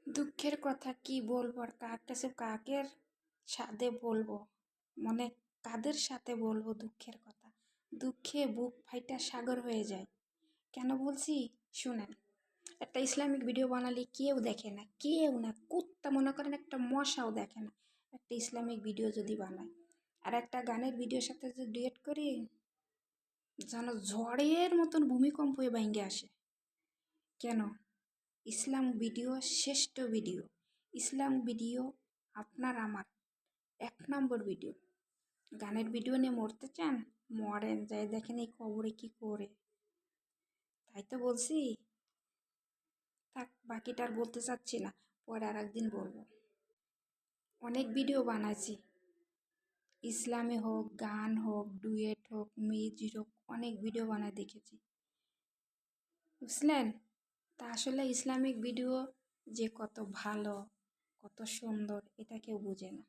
দুঃখের কথা কি বলবো আর কাকের সাথে বলবো, মানে কাদের সাথে বলবো দুঃখের কথা। দুঃখে বুক ফাইটা সাগর হয়ে যায়। কেন বলছি শুনেন। একটা ইসলামিক ভিডিও বানালে কেউ দেখে না, কেউ না, কুত্তা মনে করেন একটা মশাও দেখে না। একটা ইসলামিক ভিডিও যদি বানায় আর একটা গানের ভিডিওর সাথে যদি ডুয়েট করি, যেন ঝড়ের মতন ভূমিকম্প হয়ে ভাঙ্গে আসে। কেন? ইসলাম ভিডিও শ্রেষ্ঠ ভিডিও। ইসলাম ভিডিও আপনার আমার 1 নম্বর ভিডিও। গানের ভিডিও নিয়ে মরতে চান, মরেন, যাই দেখেন এই কবরে কি করে। তাই তো বলছি, থাক বাকিটা আর বলতে চাচ্ছি না, পরে আর একদিন বলবো। অনেক ভিডিও বানাইছি, ইসলামে হোক, গান হোক, ডুয়েট হোক, মিউজিক হোক, অনেক ভিডিও বানায় দেখেছি, বুঝলেন। তা আসলে ইসলামিক ভিডিও যে কত ভালো, কত সুন্দর, এটা কেউ বুঝে না।